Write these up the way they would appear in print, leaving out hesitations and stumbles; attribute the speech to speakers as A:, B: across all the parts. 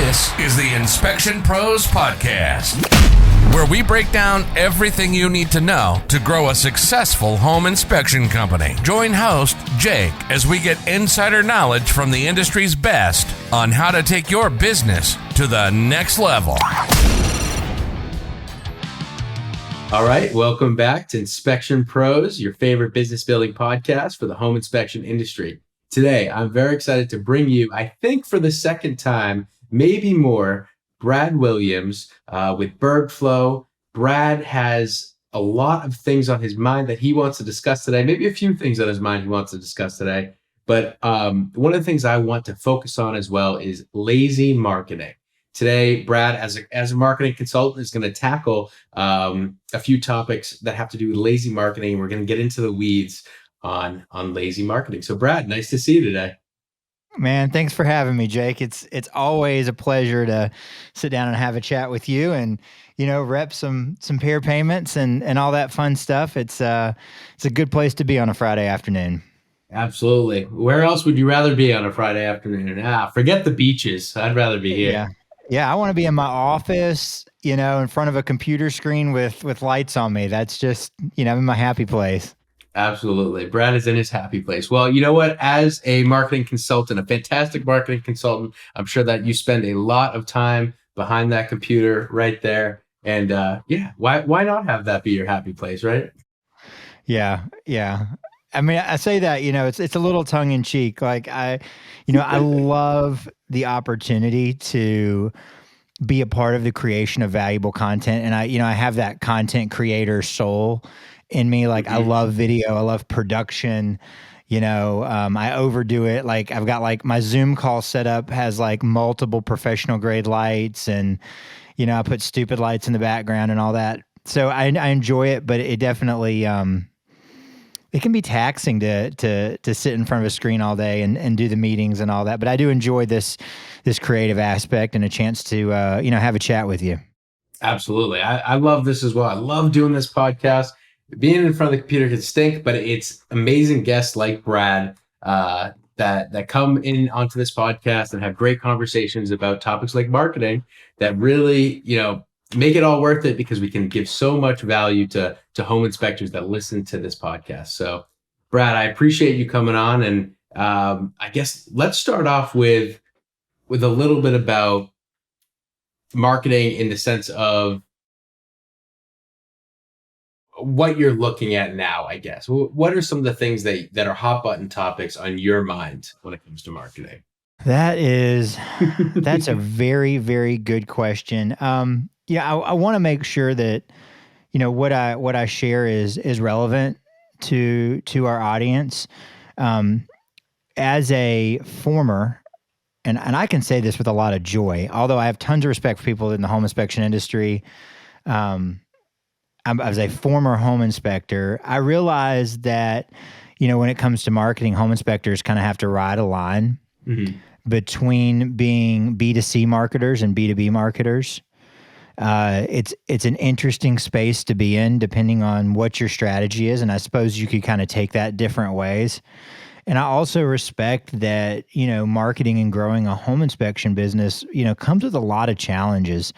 A: This is the Inspection Pros Podcast, where we break down everything you need to know to grow a successful home inspection company. Join host Jake as we get insider knowledge from the industry's best on how to take your business to the next level.
B: All right, welcome back to Inspection Pros, your favorite business building podcast for the home inspection industry. Today, I'm very excited to bring you, I think for the second time, maybe more, Brad Williams with BergFlow. Brad has a lot of things on his mind that he wants to discuss today, maybe a few things on his mind he wants to discuss today. But one of the things I want to focus on as well is lazy marketing. Today, Brad, as a marketing consultant, is going to tackle a few topics that have to do with lazy marketing. We're going to get into the weeds on lazy marketing. So, Brad, nice to see you today.
C: Man, thanks for having me, Jake. It's always a pleasure to sit down and have a chat with you, and rep some pair payments and all that fun stuff. It's a good place to be on a Friday afternoon.
B: Absolutely. Where else would you rather be on a Friday afternoon? Forget the beaches. I'd rather be here.
C: Yeah, I want to be in my office, in front of a computer screen with lights on me. That's just, in my happy place.
B: Absolutely. Brad is in his happy place. Well, you know what? As a marketing consultant, a fantastic marketing consultant, I'm sure that you spend a lot of time behind that computer right there. And why not have that be your happy place, right?
C: Yeah. I mean, I say that, it's a little tongue in cheek. Like I love the opportunity to be a part of the creation of valuable content. And I have that content creator soul in me. Like I love video, I love production, I overdo it. Like I've got like my Zoom call setup has like multiple professional grade lights, and I put stupid lights in the background and all that. So I enjoy it, but it definitely it can be taxing to sit in front of a screen all day and do the meetings and all that. But I do enjoy this creative aspect and a chance to have a chat with you.
B: Absolutely. I love this as well. I love doing this podcast. Being in front of the computer can stink, but it's amazing guests like Brad that come in onto this podcast and have great conversations about topics like marketing that really, make it all worth it, because we can give so much value to home inspectors that listen to this podcast. So, Brad, I appreciate you coming on, and I guess let's start off with a little bit about marketing in the sense of what you're looking at now, I guess. What are some of the things that are hot button topics on your mind when it comes to marketing?
C: That's a very, very good question. I want to make sure that, what I share is relevant to our audience. As a former, and I can say this with a lot of joy, although I have tons of respect for people in the home inspection industry. As a former home inspector, I realized that, when it comes to marketing, home inspectors kind of have to ride a line between being B2C marketers and B2B marketers. It's an interesting space to be in, depending on what your strategy is. And I suppose you could kind of take that different ways. And I also respect that, marketing and growing a home inspection business, comes with a lot of challenges.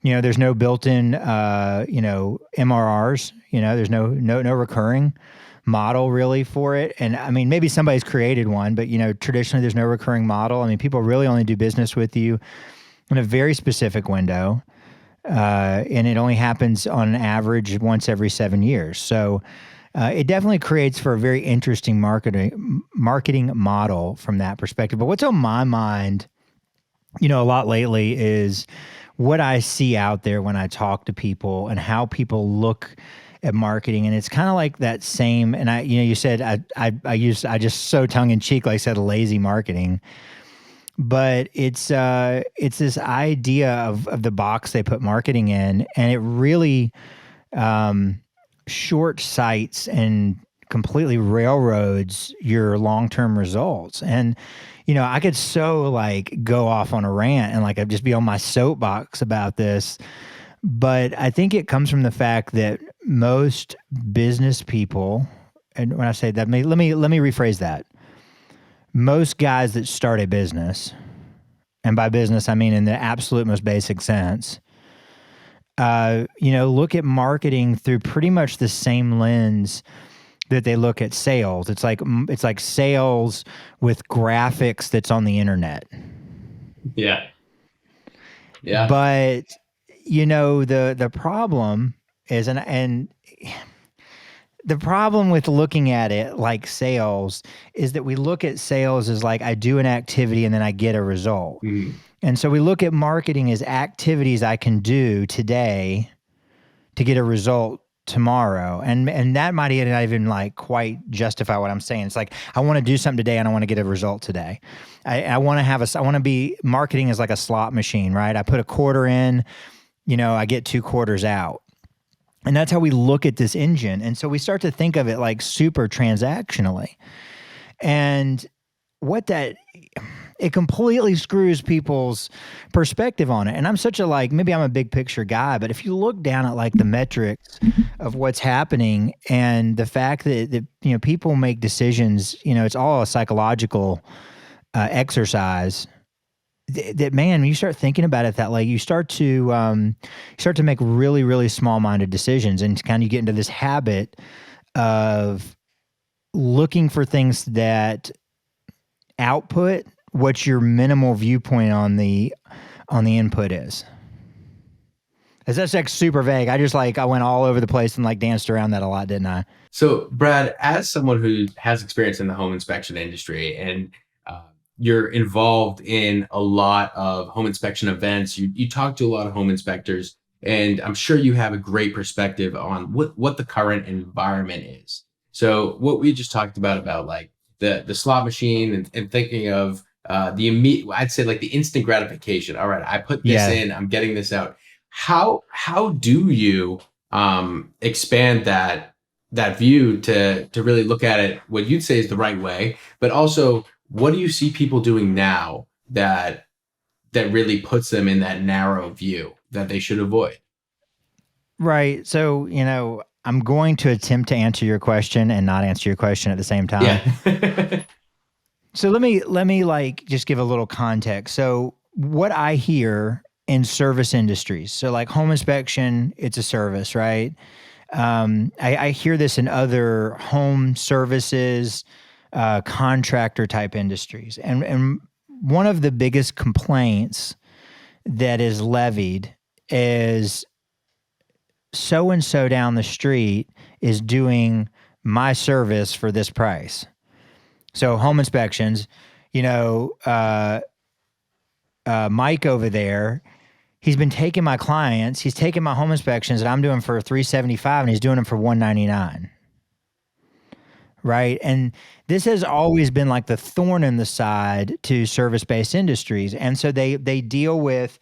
C: There's no built-in, MRRs, there's no recurring model really for it. And I mean, maybe somebody's created one, but, traditionally there's no recurring model. I mean, people really only do business with you in a very specific window. And it only happens on an average once every 7 years. So it definitely creates for a very interesting marketing model from that perspective. But what's on my mind, a lot lately is what I see out there when I talk to people and how people look at marketing. And it's kind of like that same, and you said, I just so tongue in cheek, like I said, lazy marketing, but it's this idea of the box they put marketing in, and it really short sights and completely railroads your long-term results. And I could so go off on a rant and I'd just be on my soapbox about this. But I think it comes from the fact that most business people, and when I say that, let me rephrase that. Most guys that start a business and by business, I mean in the absolute most basic sense, look at marketing through pretty much the same lens that they look at sales. It's like sales with graphics that's on the internet.
B: Yeah. Yeah.
C: But the problem is, and the problem with looking at it like sales is that we look at sales as like I do an activity and then I get a result.
B: Mm.
C: And so we look at marketing as activities I can do today to get a result tomorrow. And that might not even like quite justify what I'm saying. It's like, I want to do something today and I want to get a result today. I want to be marketing is like a slot machine, right? I put a quarter in, I get 2 quarters out. And that's how we look at this engine. And so we start to think of it like super transactionally. And it completely screws people's perspective on it. And I'm maybe I'm a big picture guy, but if you look down at like the metrics of what's happening and the fact that people make decisions, it's all a psychological exercise. That man, when you start thinking about it that way, you start to make really, really small-minded decisions, and kind of get into this habit of looking for things that output what your minimal viewpoint on the input is. That's like super vague. I went all over the place and like danced around that a lot, didn't I?
B: So, Brad, as someone who has experience in the home inspection industry and you're involved in a lot of home inspection events, you talk to a lot of home inspectors, and I'm sure you have a great perspective on what the current environment is. So what we just talked about like the slot machine and thinking of the immediate, I'd say like the instant gratification. All right, I put this in, I'm getting this out. How do you expand that view to really look at it what you'd say is the right way, but also what do you see people doing now that really puts them in that narrow view that they should avoid?
C: Right. So, I'm going to attempt to answer your question and not answer your question at the same time.
B: Yeah.
C: So let me like just give a little context. So what I hear in service industries, so like home inspection, it's a service, right? I hear this in other home services, contractor type industries. And one of the biggest complaints that is levied is so-and-so down the street is doing my service for this price. So home inspections, Mike over there, he's been taking my clients, he's taking my home inspections that I'm doing for $375 and he's doing them for $199. Right. And this has always been like the thorn in the side to service-based industries. And so they deal with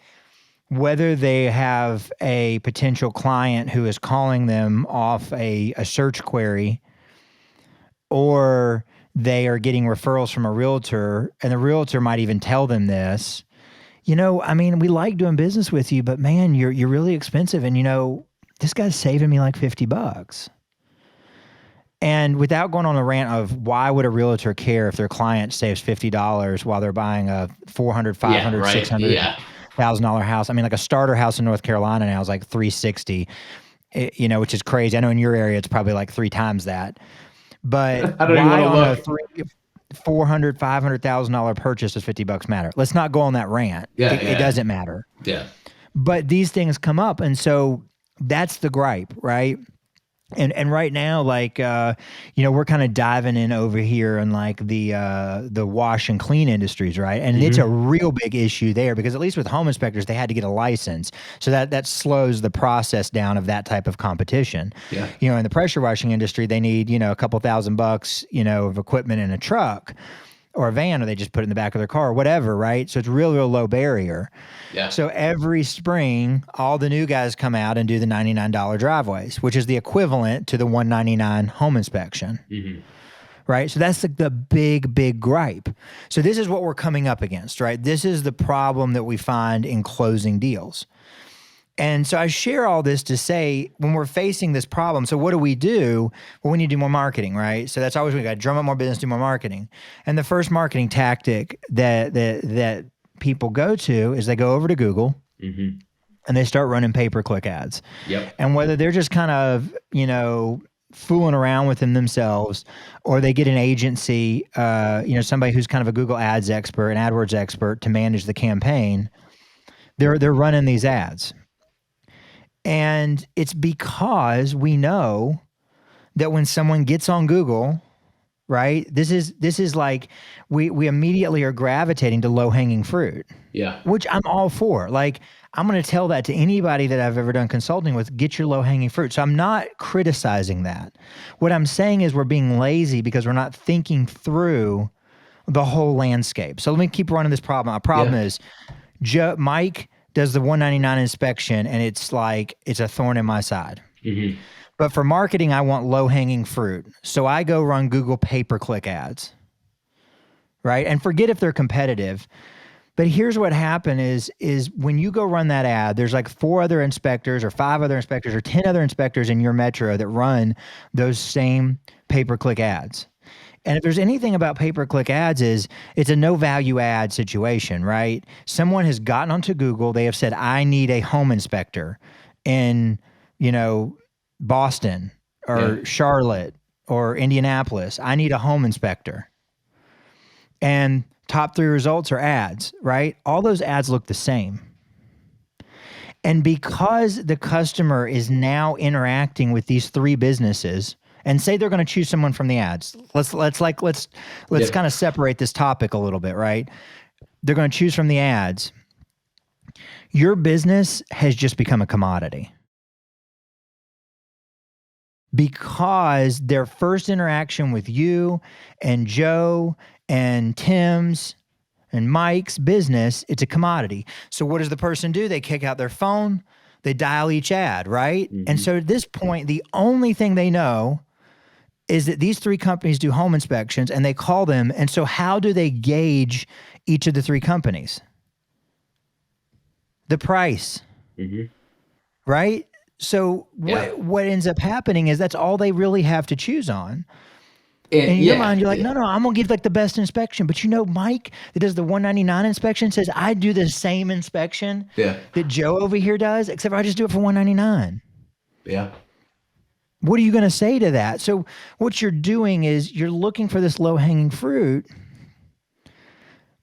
C: whether they have a potential client who is calling them off a search query, or they are getting referrals from a realtor, and the realtor might even tell them this, we like doing business with you, but man, you're really expensive. And this guy's saving me like $50. And without going on a rant of why would a realtor care if their client saves $50 while they're buying a $400, $500, $600,000 house. I mean, like a starter house in North Carolina now is like $360, which is crazy. I know in your area it's probably like 3 times that. But
B: I don't even want to look.
C: $400,000, $500,000 purchase does $50 matter? Let's not go on that rant. It doesn't matter.
B: Yeah.
C: But these things come up, and so that's the gripe, right? And right now, like, we're kind of diving in over here in like the wash and clean industries, right? And it's a real big issue there because at least with home inspectors, they had to get a license. So that slows the process down of that type of competition. Yeah. In the pressure washing industry, they need, a couple $1,000, of equipment in a truck or a van, or they just put it in the back of their car or whatever, right? So it's real low barrier. Yeah. So every spring, all the new guys come out and do the $99 driveways, which is the equivalent to the $199 home inspection. Mm-hmm. Right? So that's the big gripe. So this is what we're coming up against, right? This is the problem that we find in closing deals. And so I share all this to say, when we're facing this problem, so what do? Well, we need to do more marketing, right? So that's always, we got to drum up more business, do more marketing. And the first marketing tactic that people go to is they go over to Google
B: Mm-hmm.
C: and they start running pay-per-click ads.
B: Yep.
C: And whether they're just kind of, fooling around with them themselves, or they get an agency, somebody who's kind of a Google Ads expert, an AdWords expert to manage the campaign, they're running these ads. And it's because we know that when someone gets on Google, right, this is like we immediately are gravitating to low-hanging fruit.
B: Yeah.
C: Which I'm all for. Like, I'm going to tell that to anybody that I've ever done consulting with, get your low-hanging fruit. So I'm not criticizing that. What I'm saying is we're being lazy because we're not thinking through the whole landscape. So let me keep running this problem. Our problem is Mike does the 199 inspection and it's like, it's a thorn in my side.
B: Mm-hmm.
C: But for marketing, I want low-hanging fruit. So I go run Google pay-per-click ads, right? And forget if they're competitive. But here's what happened is when you go run that ad, there's like 4 other inspectors or 5 other inspectors or 10 other inspectors in your metro that run those same pay-per-click ads. And if there's anything about pay-per-click ads is it's a no value add situation, right? Someone has gotten onto Google. They have said, I need a home inspector in, Boston or Charlotte or Indianapolis. I need a home inspector. And top 3 results are ads, right? All those ads look the same. And because the customer is now interacting with these 3 businesses, and say they're going to choose someone from the ads. Let's kind of separate this topic a little bit, right? They're going to choose from the ads. Your business has just become a commodity. Because their first interaction with you and Joe and Tim's and Mike's business, it's a commodity. So what does the person do? They kick out their phone, they dial each ad, right? Mm-hmm. And so at this point, the only thing they know is that these 3 companies do home inspections and they call them. And so how do they gauge each of the 3 companies? The price, right? So what ends up happening is that's all they really have to choose on. And in your mind, you're like, no, I'm going to give like the best inspection. But Mike that does the 199 inspection says, I do the same inspection that Joe over here does, except I just do it for 199.
B: Yeah.
C: What are you going to say to that? So what you're doing is you're looking for this low-hanging fruit,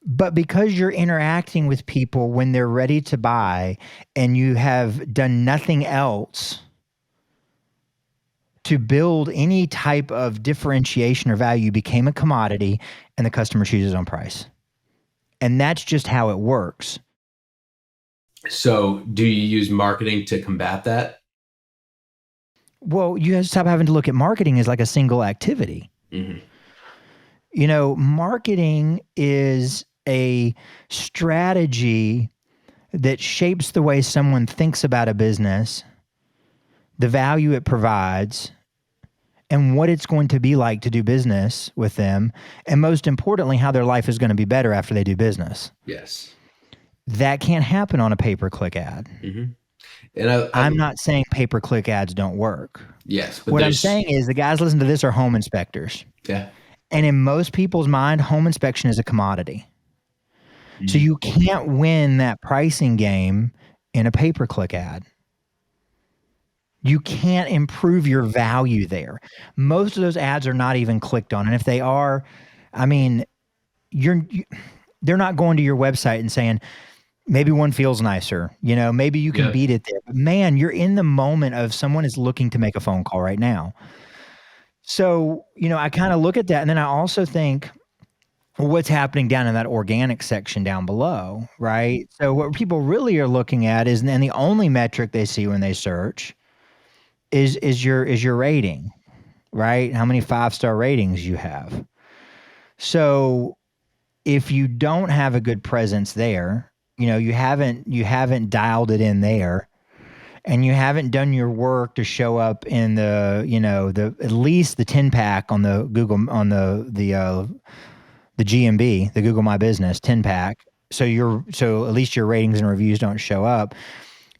C: but because you're interacting with people when they're ready to buy and you have done nothing else to build any type of differentiation or value, you became a commodity and the customer chooses on price. And that's just how it works.
B: So do you use marketing to combat that?
C: Well, you have to stop having to look at marketing as like a single activity. Mm-hmm. Marketing is a strategy that shapes the way someone thinks about a business, the value it provides, and what it's going to be like to do business with them, and most importantly, how their life is going to be better after they do business.
B: Yes.
C: That can't happen on a pay-per-click ad. Mm-hmm. And I'm not saying pay-per-click ads don't work.
B: Yes. But
C: what I'm saying is the guys listening to this are home inspectors.
B: Yeah.
C: And in most people's mind, home inspection is a commodity. Mm-hmm. So you can't win that pricing game in a pay-per-click ad. You can't improve your value there. Most of those ads are not even clicked on. And if they are, I mean, they're not going to your website and saying, maybe one feels nicer, maybe you can beat it there. But man, you're in the moment of someone is looking to make a phone call right now. So, I kind of look at that. And then I also think, well, what's happening down in that organic section down below, right? So what people really are looking at is, and the only metric they see when they search is your rating, right? How many 5-star ratings you have. So if you don't have a good presence there, you haven't dialed it in there, and you haven't done your work to show up in the at least the 10-pack on the Google, on the GMB, the Google My Business 10-pack. So at least your ratings and reviews don't show up.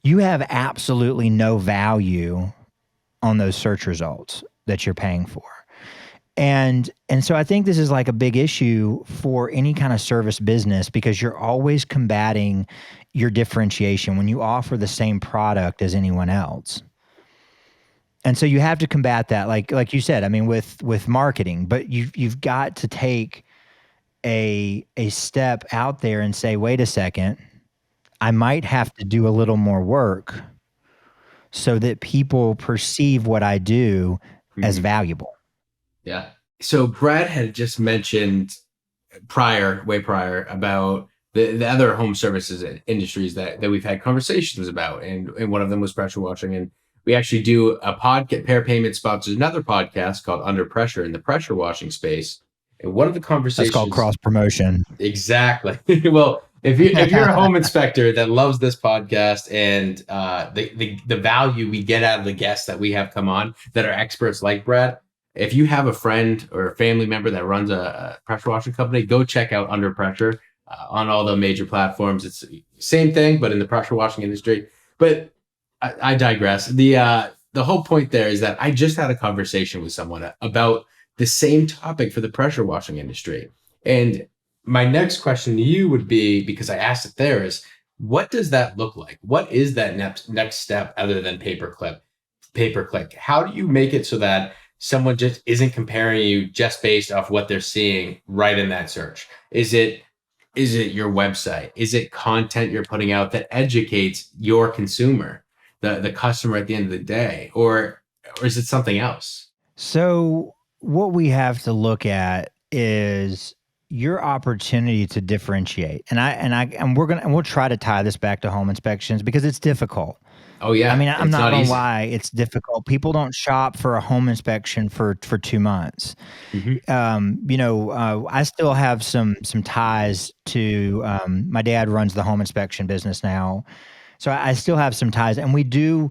C: You have absolutely no value on those search results that you're paying for. And so I think this is like a big issue for any kind of service business, because you're always combating your differentiation when you offer the same product as anyone else. And so you have to combat that, like you said, I mean, with marketing, but you've got to take a step out there and say, wait a second, I might have to do a little more work so that people perceive what I do as valuable.
B: Yeah. So Brad had just mentioned way prior about the other home services industries that we've had conversations about. And one of them was pressure washing. And we actually do a podcast. Pair Payment sponsors another podcast called Under Pressure in the pressure washing space. And one of the conversations—
C: That's called cross promotion.
B: Exactly. Well, if you're a home inspector that loves this podcast and the value we get out of the guests that we have come on that are experts like Brad, if you have a friend or a family member that runs a pressure washing company, go check out Under Pressure on all the major platforms. It's the same thing, but in the pressure washing industry. But I digress. The whole point there is that I just had a conversation with someone about the same topic for the pressure washing industry. And my next question to you would be, because I asked it there, is what does that look like? What is that next step other than pay-per-click? How do you make it so that someone just isn't comparing you just based off what they're seeing right in that search? Is it your website? Is it content you're putting out that educates your consumer, the customer at the end of the day? Or is it something else?
C: So what we have to look at is your opportunity to differentiate. And we'll try to tie this back to home inspections because it's difficult.
B: Oh yeah.
C: I mean, I'm not gonna
B: easy.
C: lie, it's difficult. People don't shop for a home inspection for 2 months. I still have some ties to my dad runs the home inspection business now. So I still have some ties, and we do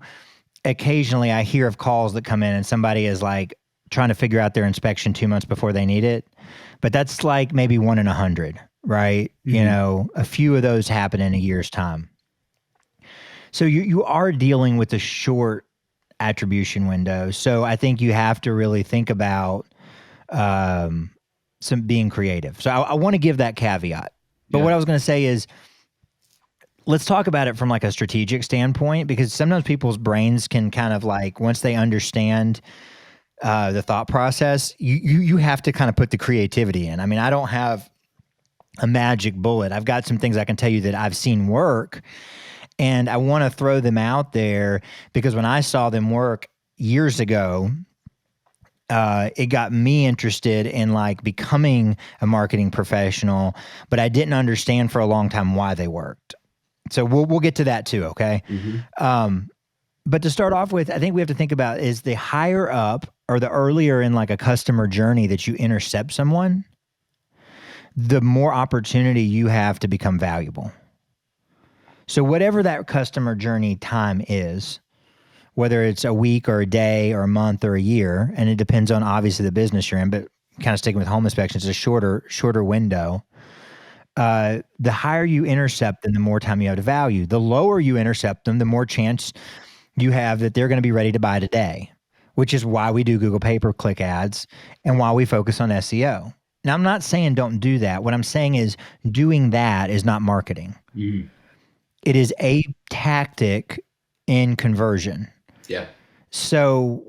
C: occasionally, I hear of calls that come in and somebody is like trying to figure out their inspection 2 months before they need it. But that's like maybe 1 in 100, right? A few of those happen in a year's time. So you are dealing with a short attribution window. So I think you have to really think about some being creative. So I want to give that caveat. But what I was going to say is, let's talk about it from like a strategic standpoint, because sometimes people's brains can kind of like, once they understand the thought process, you have to kind of put the creativity in. I mean, I don't have a magic bullet. I've got some things I can tell you that I've seen work, and I want to throw them out there because when I saw them work years ago, it got me interested in like becoming a marketing professional, but I didn't understand for a long time why they worked. So we'll get to that too, okay? But to start off with, I think we have to think about is the higher up or the earlier in like a customer journey that you intercept someone, the more opportunity you have to become valuable. So whatever that customer journey time is, whether it's a week or a day or a month or a year, and it depends on obviously the business you're in, but kind of sticking with home inspections, it's a shorter window. The higher you intercept them, the more time you have to value. The lower you intercept them, the more chance you have that they're going to be ready to buy today, which is why we do Google pay-per-click ads and why we focus on SEO. Now, I'm not saying don't do that. What I'm saying is doing that is not marketing. It is a tactic in conversion.
B: Yeah.
C: So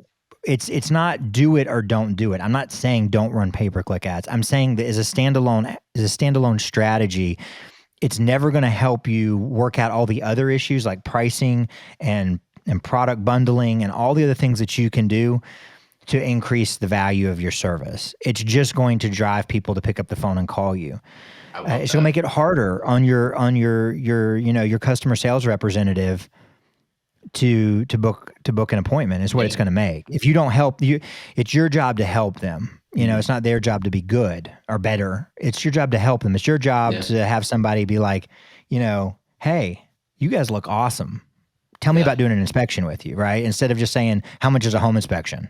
C: it's not do it or don't do it. I'm not saying don't run pay-per-click ads. I'm saying that as a standalone strategy, it's never going to help you work out all the other issues like pricing and product bundling and all the other things that you can do to increase the value of your service. It's just going to drive people to pick up the phone and call you. It's going to make it harder on your customer sales representative to book an appointment is what it's going to make. If you don't help you, it's your job to help them. It's not their job to be good or better. It's your job to help them. It's your job to have somebody be like, hey, you guys look awesome. Tell me about doing an inspection with you, right? Instead of just saying, how much is a home inspection?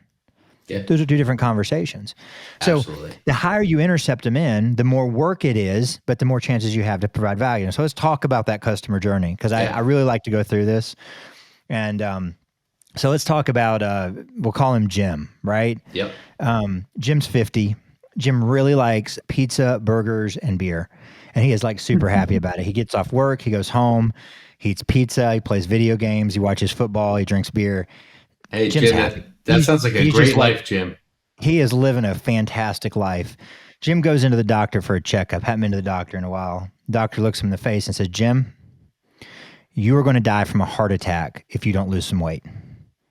C: Yeah. Those are two different conversations. So the higher you intercept them in, the more work it is, but the more chances you have to provide value. So let's talk about that customer journey, because I really like to go through this. And So let's talk about, we'll call him Jim, right?
B: Yep.
C: Jim's 50. Jim really likes pizza, burgers, and beer. And he is like super happy about it. He gets off work, he goes home, he eats pizza, he plays video games, he watches football, he drinks beer.
B: Hey,
C: Jim's
B: Jim,
C: happy.
B: that sounds like a
C: He's
B: great
C: just like-
B: life, Jim.
C: He is living a fantastic life. Jim goes into the doctor for a checkup. Haven't been to the doctor in a while. Doctor looks him in the face and says, Jim, you are going to die from a heart attack if you don't lose some weight,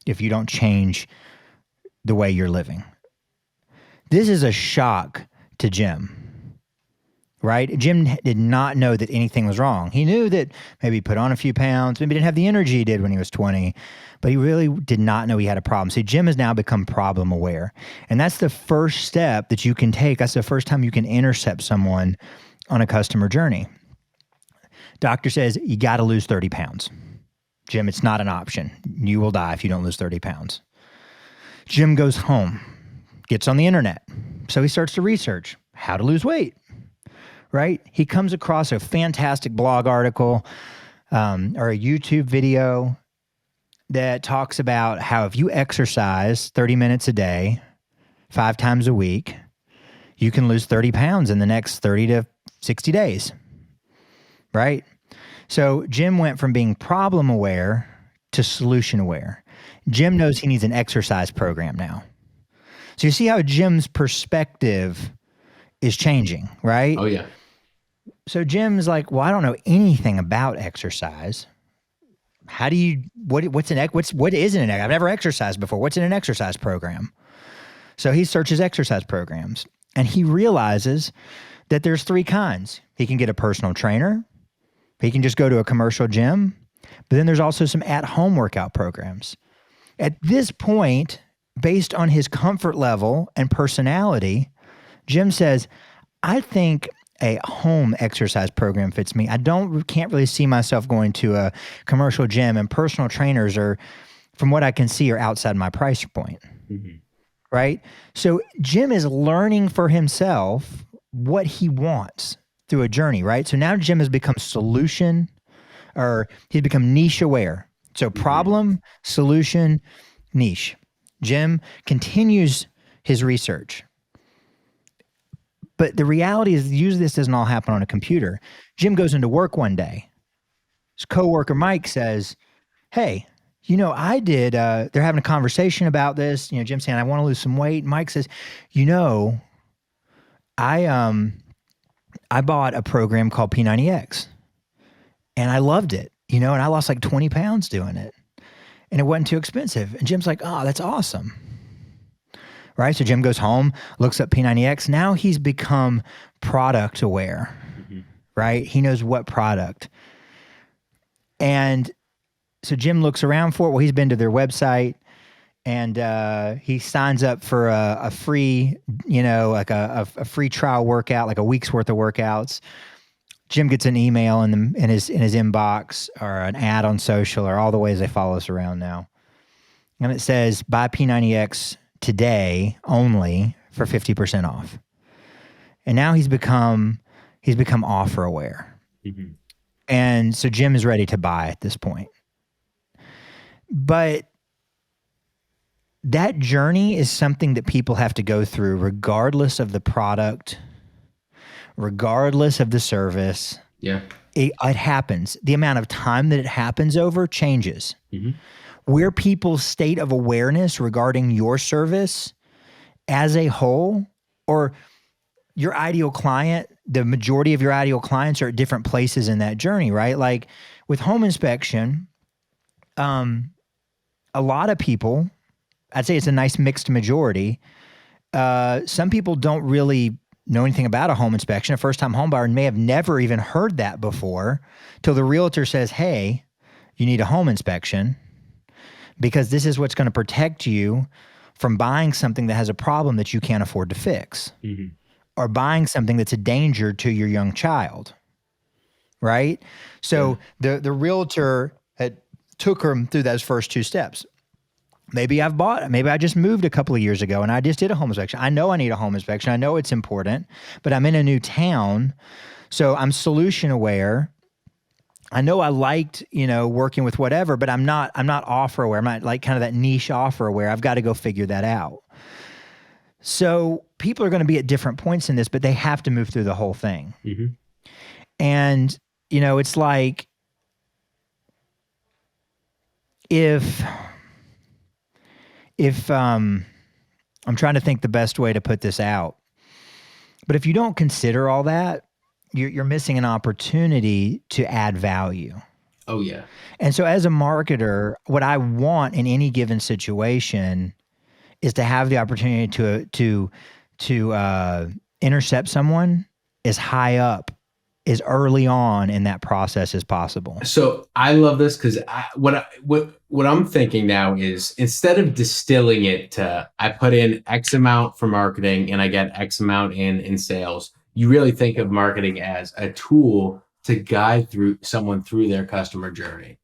C: if you don't change the way you're living. This is a shock to Jim, right? Jim did not know that anything was wrong. He knew that maybe he put on a few pounds, maybe didn't have the energy he did when he was 20, but he really did not know he had a problem. So Jim has now become problem aware. And that's the first step that you can take. That's the first time you can intercept someone on a customer journey. Doctor says, you got to lose 30 pounds. Jim, it's not an option. You will die if you don't lose 30 pounds. Jim goes home, gets on the internet. So he starts to research how to lose weight, right? He comes across a fantastic blog article or a YouTube video that talks about how if you exercise 30 minutes a day, 5 times a week, you can lose 30 pounds in the next 30 to 60 days, right? So Jim went from being problem aware to solution aware. Jim knows he needs an exercise program now. So you see how Jim's perspective is changing, right?
B: Oh, yeah.
C: So Jim's like, well, I don't know anything about exercise. How do you, what is an, I've never exercised before. What's in an exercise program? So he searches exercise programs and he realizes that there's 3 kinds. He can get a personal trainer. He can just go to a commercial gym, but then there's also some at-home workout programs. At this point, based on his comfort level and personality, Jim says, I think a home exercise program fits me. Can't really see myself going to a commercial gym, and personal trainers are, from what I can see, are outside my price point. Mm-hmm. Right? So Jim is learning for himself what he wants through a journey, right? So now Jim has become he's become niche aware. So problem, solution, niche. Jim continues his research. But the reality is usually this doesn't all happen on a computer. Jim goes into work one day. His coworker Mike says, hey, they're having a conversation about this. Jim's saying, I want to lose some weight. Mike says, I bought a program called P90X and I loved it, and I lost like 20 pounds doing it and it wasn't too expensive. And Jim's like, oh, that's awesome. Right? So Jim goes home, looks up P90X. Now he's become product aware, right? He knows what product. And so Jim looks around for it. Well, he's been to their website and he signs up for a free, like a free trial workout, like a week's worth of workouts. Jim gets an email in his inbox or an ad on social or all the ways they follow us around now. And it says, buy P90X today only for 50% off. And now he's become offer aware. Mm-hmm. And so Jim is ready to buy at this point. But that journey is something that people have to go through regardless of the product, regardless of the service.
B: Yeah.
C: It happens. The amount of time that it happens over changes. Mm-hmm. Where people's state of awareness regarding your service as a whole, or your ideal client, the majority of your ideal clients are at different places in that journey, right? Like with home inspection, a lot of people, I'd say it's a nice mixed majority. Some people don't really know anything about a home inspection. A first-time home buyer may have never even heard that before till the realtor says, hey, you need a home inspection, because this is what's going to protect you from buying something that has a problem that you can't afford to fix, mm-hmm. or buying something that's a danger to your young child, right? So the realtor took her through those first 2 steps. Maybe I just moved a couple of years ago and I just did a home inspection. I know I need a home inspection. I know it's important, but I'm in a new town, so I'm solution aware. I know I liked, working with whatever, but I'm not offer aware. I'm not like kind of that niche offer aware. I've got to go figure that out. So people are going to be at different points in this, but they have to move through the whole thing.
B: Mm-hmm.
C: And, it's like if I'm trying to think the best way to put this out, but if you don't consider all that, you're missing an opportunity to add value.
B: Oh yeah.
C: And so as a marketer, what I want in any given situation is to have the opportunity to intercept someone as high up, as early on in that process as possible.
B: So I love this because what I'm thinking now is, instead of distilling it to I put in X amount for marketing and I get X amount in sales, you really think of marketing as a tool to guide someone through their customer journey.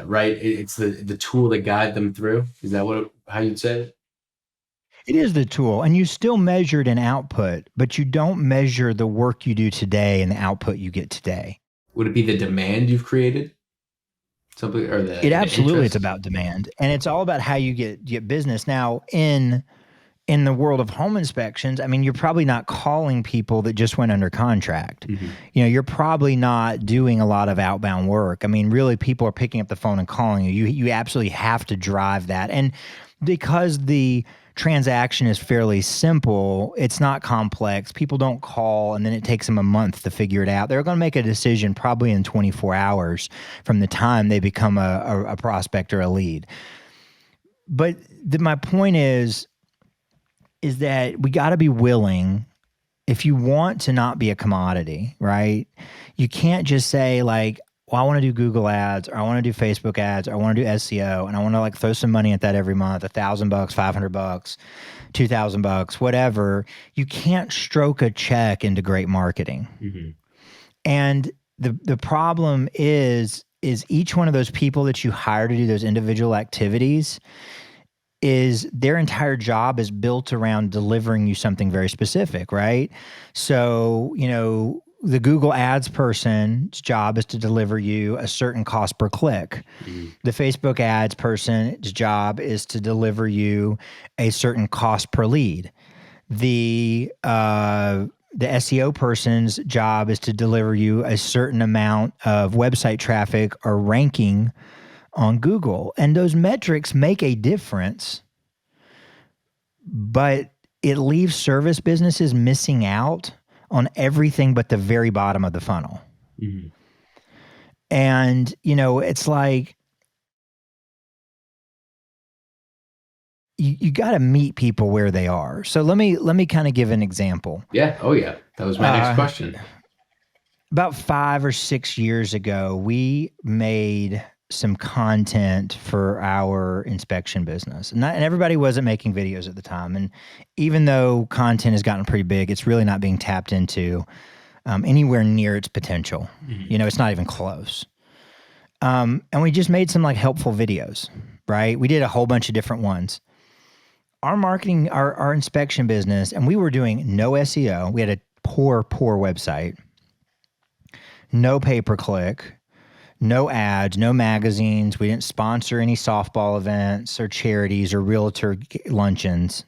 B: Right? It's the tool to guide them through. Is that how you'd say it?
C: It is the tool, and you still measure it in output, but you don't measure the work you do today and the output you get today.
B: Would it be the demand you've created? Something, or
C: it absolutely,
B: interest?
C: It's about demand, and it's all about how you get business. Now, in the world of home inspections, I mean, you're probably not calling people that just went under contract.
B: Mm-hmm.
C: You're probably not doing a lot of outbound work. I mean, really, people are picking up the phone and calling you. You absolutely have to drive that, and because the transaction is fairly simple, it's not complex. People don't call and then it takes them a month to figure it out. They're going to make a decision probably in 24 hours from the time they become a prospect or a lead. But my point is that we got to be willing, if you want to not be a commodity, right? You can't just say like, well, I want to do Google ads, or I want to do Facebook ads, or I want to do SEO, and I want to like throw some money at that every month, $1,000, $500, $2,000, whatever. You can't stroke a check into great marketing.
B: Mm-hmm.
C: And the problem is each one of those people that you hire to do those individual activities, is their entire job is built around delivering you something very specific, right? So, the Google ads person's job is to deliver you a certain cost per click.
B: Mm-hmm.
C: The Facebook ads person's job is to deliver you a certain cost per lead. The SEO person's job is to deliver you a certain amount of website traffic or ranking on Google. And those metrics make a difference, but it leaves service businesses missing out on everything but the very bottom of the funnel.
B: Mm-hmm.
C: And, it's like, you got to meet people where they are. So let me kind of give an example.
B: Yeah. Oh yeah. That was my next question.
C: About 5 or 6 years ago, we made some content for our inspection business. And everybody wasn't making videos at the time. And even though content has gotten pretty big, it's really not being tapped into anywhere near its potential. Mm-hmm. It's not even close. And we just made some like helpful videos, right? We did a whole bunch of different ones. Our marketing, our inspection business, and we were doing no SEO. We had a poor website, no pay-per-click, no ads, no magazines. We didn't sponsor any softball events or charities or realtor luncheons.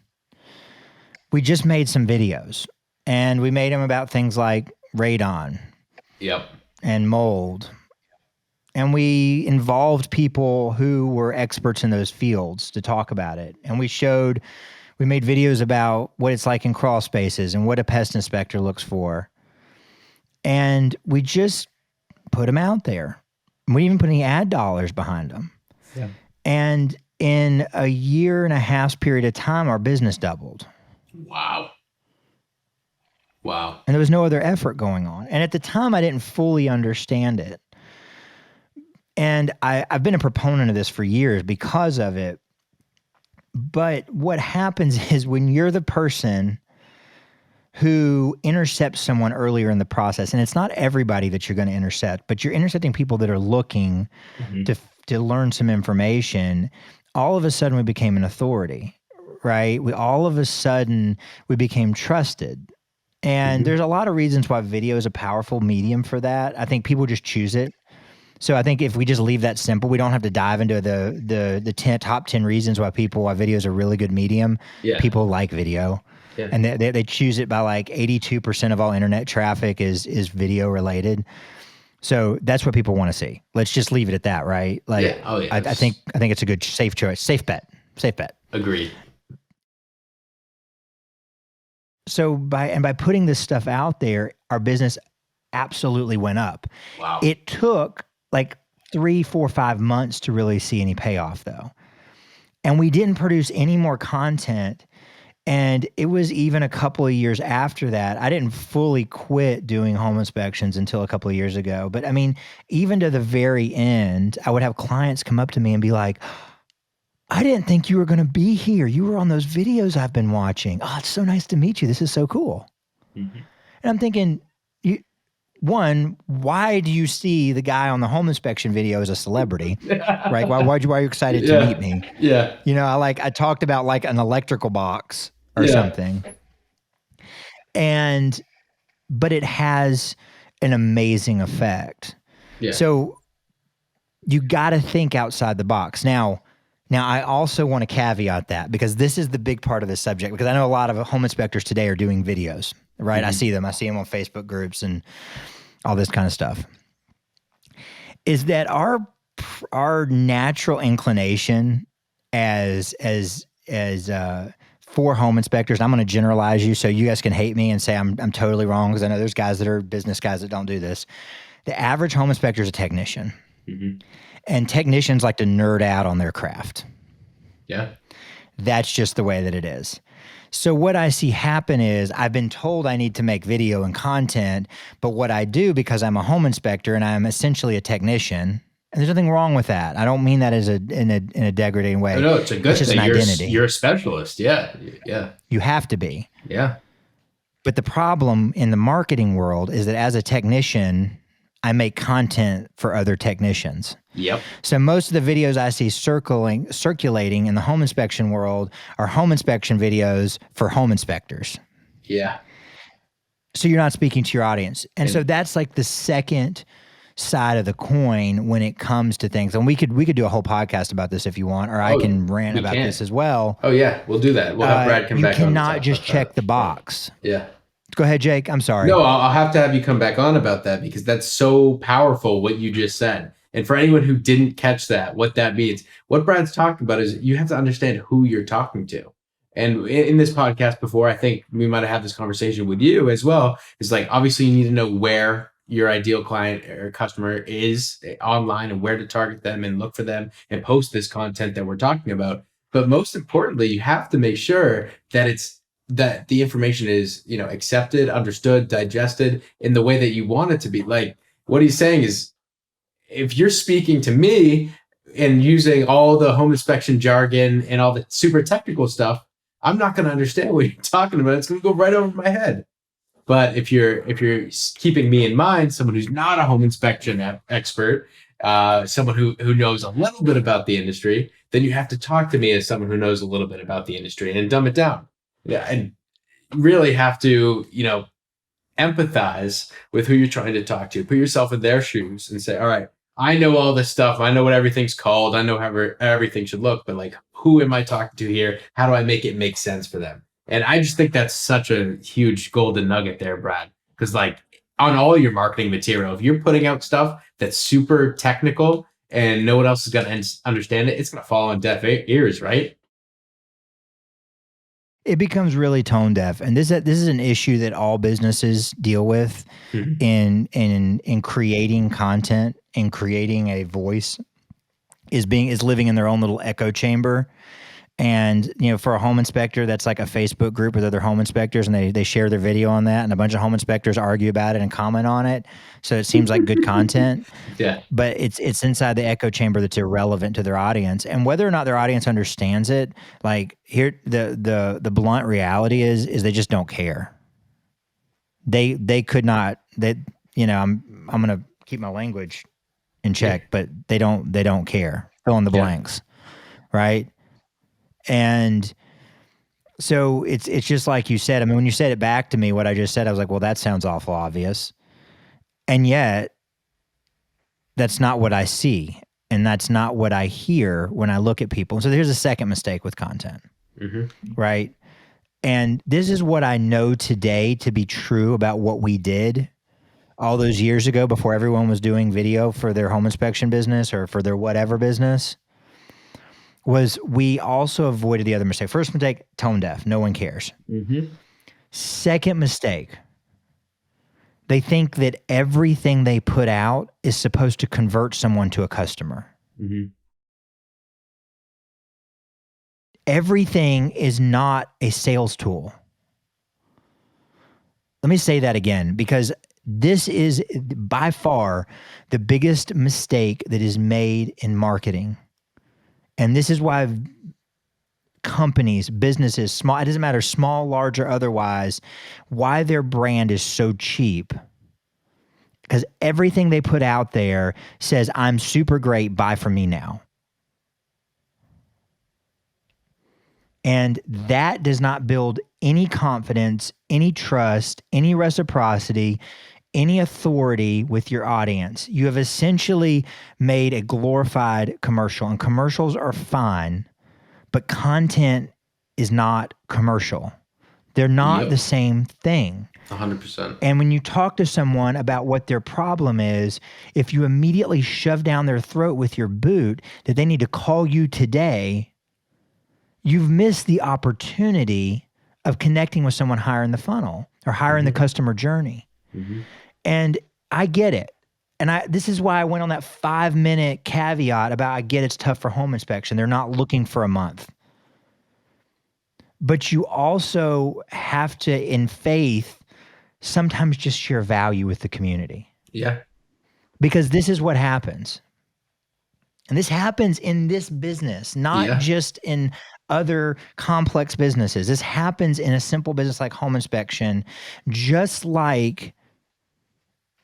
C: We just made some videos, and we made them about things like radon.
B: Yep.
C: And mold. And we involved people who were experts in those fields to talk about it. And we made videos about what it's like in crawl spaces and what a pest inspector looks for. And we just put them out there. We didn't even put any ad dollars behind them.
B: Yeah.
C: And in a 1.5 years period of time, our business doubled.
B: Wow.
C: And there was no other effort going on. And at the time, I didn't fully understand it. And I've been a proponent of this for years because of it. But what happens is when you're the person who intercepts someone earlier in the process, and it's not everybody that you're going to intercept, but you're intercepting people that are looking
B: mm-hmm.
C: to learn some information, all of a sudden we became an authority, right? All of a sudden we became trusted. And
B: mm-hmm.
C: there's a lot of reasons why video is a powerful medium for that. I think people just choose it. So I think if we just leave that simple, we don't have to dive into the top 10 reasons why video is a really good medium.
B: Yeah.
C: People like video.
B: Yeah.
C: And they choose it by like 82% of all internet traffic is video related. So that's what people want to see. Let's just leave it at that, right? Like,
B: yeah. Oh, yeah.
C: I think it's a good safe choice, safe bet.
B: Agreed.
C: So by putting this stuff out there, our business absolutely went up.
B: Wow.
C: It took like 3, 4, 5 months to really see any payoff though. And we didn't produce any more content. And it was even a couple of years after that. I didn't fully quit doing home inspections until a couple of years ago. But I mean, even to the very end, I would have clients come up to me and be like, I didn't think you were going to be here. You were on those videos I've been watching. Oh, it's so nice to meet you. This is so cool. Mm-hmm. And I'm thinking, one, why do you see the guy on the home inspection video as a celebrity? Right? Why are you excited to meet me?
B: Yeah.
C: You know, I talked about like an electrical box or something. But it has an amazing effect. Yeah. So you got to think outside the box. Now I also want to caveat that because this is the big part of the subject, because I know a lot of home inspectors today are doing videos, right? Mm-hmm. I see them on Facebook groups and all this kind of stuff. Is that our natural inclination as for home inspectors, and I'm going to generalize you so you guys can hate me and say I'm totally wrong, because I know there's guys that are business guys that don't do this. The average home inspector is a technician. Mm-hmm. And technicians like to nerd out on their craft.
B: Yeah.
C: That's just the way that it is. So what I see happen is I've been told I need to make video and content, but what I do, because I'm a home inspector and I'm essentially a technician, and there's nothing wrong with that. I don't mean that as in a degrading way.
B: No, it's a good thing.
C: An identity.
B: You're a specialist. Yeah. Yeah.
C: You have to be.
B: Yeah.
C: But the problem in the marketing world is that as a technician, I make content for other technicians.
B: Yep.
C: So most of the videos I see circulating in the home inspection world are home inspection videos for home inspectors.
B: Yeah.
C: So you're not speaking to your audience. And so that's like the second side of the coin when it comes to things. And we could do a whole podcast about this if you want, or I can rant about this as well.
B: Oh yeah, we'll do that. We'll have Brad come back on.
C: You cannot just check the box.
B: Yeah.
C: Go ahead, Jake. I'm sorry.
B: No, I'll have to have you come back on about that, because that's so powerful what you just said. And for anyone who didn't catch that, what that means, what Brad's talking about is you have to understand who you're talking to. And in this podcast before, I think we might have had this conversation with you as well. It's like, obviously you need to know where your ideal client or customer is online and where to target them and look for them and post this content that we're talking about. But most importantly, you have to make sure that the information is, accepted, understood, digested in the way that you want it to be. Like what he's saying is, if you're speaking to me and using all the home inspection jargon and all the super technical stuff, I'm not going to understand what you're talking about. It's going to go right over my head. But if you're keeping me in mind, someone who's not a home inspection expert, someone who knows a little bit about the industry, then you have to talk to me as someone who knows a little bit about the industry and dumb it down. Yeah, and really have to, empathize with who you're trying to talk to. Put yourself in their shoes and say, all right, I know all this stuff. I know what everything's called. I know how everything should look, but like, who am I talking to here? How do I make it make sense for them? And I just think that's such a huge golden nugget there, Brad, because like on all your marketing material, if you're putting out stuff that's super technical and no one else is going to understand it, it's going to fall on deaf ears, right?
C: It becomes really tone deaf, and this is an issue that all businesses deal with in creating content and creating a voice is living in their own little echo chamber. And for a home inspector, that's like a Facebook group with other home inspectors, and they share their video on that, and a bunch of home inspectors argue about it and comment on it. So it seems like good content. Yeah. But it's inside the echo chamber that's irrelevant to their audience. And whether or not their audience understands it, like here the blunt reality is they just don't care. They could not, I'm gonna keep my language in check, but they don't care. Fill in the blanks. Right? And so it's just like you said. I mean, when you said it back to me, what I just said, I was like, well, that sounds awful obvious. And yet that's not what I see. And that's not what I hear when I look at people. So here's a second mistake with content, right? And this is what I know today to be true about what we did all those years ago before everyone was doing video for their home inspection business or for their whatever business, was we also avoided the other mistake. First mistake, tone deaf. No one cares. Second mistake, they think that everything they put out is supposed to convert someone to a customer. Everything is not a sales tool. Let me say that again, because this is by far the biggest mistake that is made in marketing. And this is why companies, businesses, small, it doesn't matter, small, large, or otherwise, why their brand is so cheap. Because everything they put out there says, I'm super great, buy from me now. And that does not build any confidence, any trust, any reciprocity, any authority with your audience. You have essentially made a glorified commercial, and commercials are fine, but content is not commercial. They're not the same thing.
B: 100%.
C: And when you talk to someone about what their problem is, if you immediately shove down their throat with your boot that they need to call you today, you've missed the opportunity of connecting with someone higher in the funnel or higher in the customer journey. And I get it. And this is why I went on that 5-minute caveat about I get it's tough for home inspection. They're not looking for a month. But you also have to, in faith, sometimes just share value with the community.
B: Yeah.
C: Because this is what happens. And this happens in this business, not just in other complex businesses. This happens in a simple business like home inspection, just like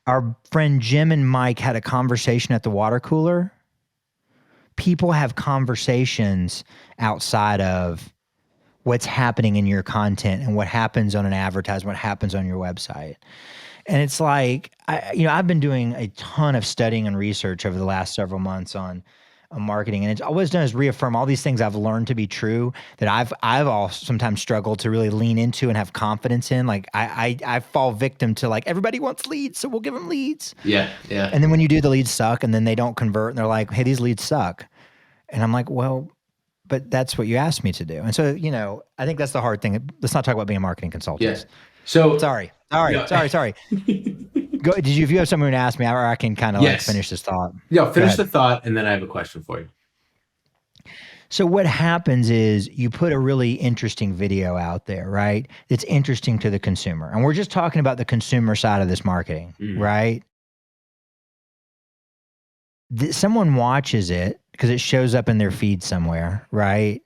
C: our friend Jim and Mike had a conversation at the water cooler. People have conversations outside of what's happening in your content and what happens on an advertisement, what happens on your website. And it's like, I've been doing a ton of studying and research over the last several months on marketing, and it's always done is reaffirm all these things I've learned to be true that I've all sometimes struggled to really lean into and have confidence in. Like I fall victim to like, everybody wants leads, so we'll give them leads.
B: Yeah.
C: And then when you do, the leads suck, and then they don't convert, and they're like, hey, these leads suck. And I'm like, well, but that's what you asked me to do. And so, I think that's the hard thing. Let's not talk about being a marketing consultant.
B: Yes. So
C: sorry. Go, if you have someone to ask me, or I can kind of like finish this thought.
B: Yeah, finish the thought, and then I have a question for you.
C: So what happens is you put a really interesting video out there, right? It's interesting to the consumer. And we're just talking about the consumer side of this marketing, right? Someone watches it because it shows up in their feed somewhere, right?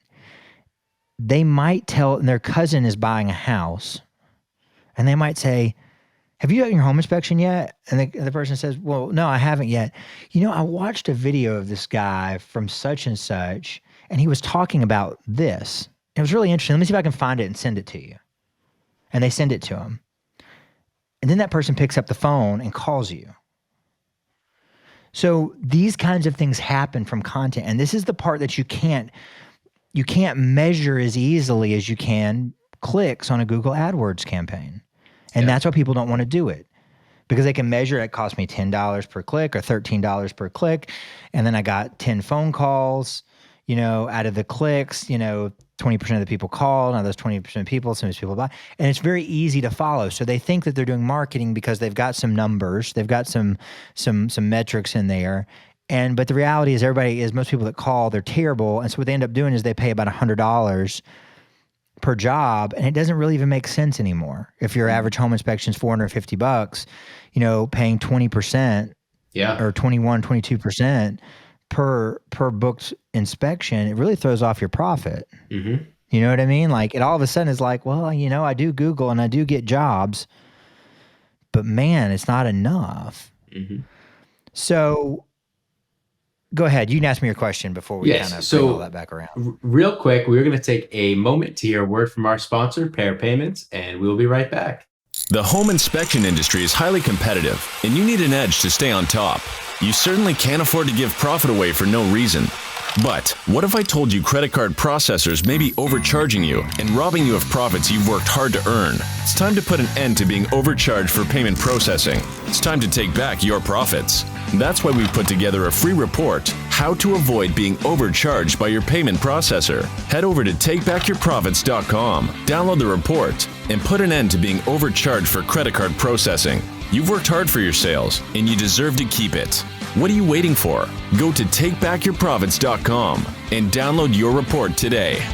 C: They might tell, and their cousin is buying a house, and they might say, have you done your home inspection yet? And the person says, well, no, I haven't yet. I watched a video of this guy from such and such, and he was talking about this. It was really interesting. Let me see if I can find it and send it to you. And they send it to him. And then that person picks up the phone and calls you. So these kinds of things happen from content. And this is the part that you can't measure as easily as you can clicks on a Google AdWords campaign. And that's why people don't want to do it, because they can measure it cost me $10 per click or $13 per click. And then I got 10 phone calls, out of the clicks, 20% of the people called. Now those 20% of people, some of these people buy. And it's very easy to follow. So they think that they're doing marketing because they've got some numbers, they've got some metrics in there. But the reality is most people that call, they're terrible. And so what they end up doing is they pay about $100 per job, and it doesn't really even make sense anymore. If your average home inspection is $450, paying 20%, or 21, 22% per booked inspection, it really throws off your profit. You know what I mean? Like, it all of a sudden is like, well, I do Google and I do get jobs, but man, it's not enough. So go ahead. You can ask me your question before we kind of bring all that back around.
B: Real quick, we're going to take a moment to hear a word from our sponsor, Pair Payments, and we'll be right back.
D: The home inspection industry is highly competitive, and you need an edge to stay on top. You certainly can't afford to give profit away for no reason. But what if I told you credit card processors may be overcharging you and robbing you of profits you've worked hard to earn? It's time to put an end to being overcharged for payment processing. It's time to take back your profits. That's why we put together a free report, How to Avoid Being Overcharged by Your Payment Processor. Head over to takebackyourprofits.com, download the report, and put an end to being overcharged for credit card processing. You've worked hard for your sales, and you deserve to keep it. What are you waiting for? Go to takebackyourprofits.com and download your report today.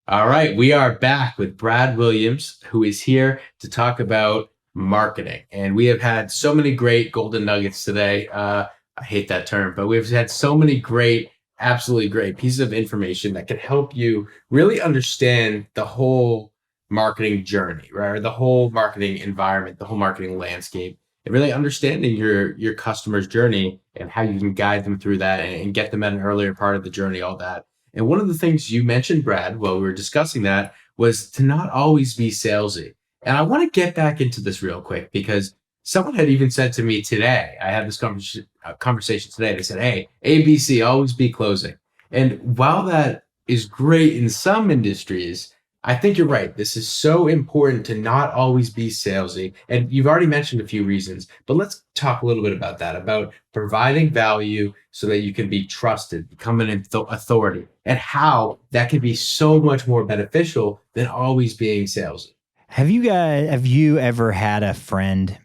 B: All right, we are back with Brad Williams, who is here to talk about marketing. And we have had so many great golden nuggets today. I hate that term, but we've had so many great, absolutely great pieces of information that can help you really understand the whole marketing journey, right? Or the whole marketing environment, the whole marketing landscape, and really understanding your customer's journey and how you can guide them through that and get them at an earlier part of the journey, all that. And one of the things you mentioned, Brad, while we were discussing that, was to not always be salesy. And I want to get back into this real quick because someone had even said to me today, I had this conversation today, they said, hey, ABC, always be closing. And while that is great in some industries, I think you're right. This is so important to not always be salesy. And you've already mentioned a few reasons, but let's talk a little bit about that, about providing value so that you can be trusted, become an authority, and how that can be so much more beneficial than always being salesy.
C: Have you ever had a friend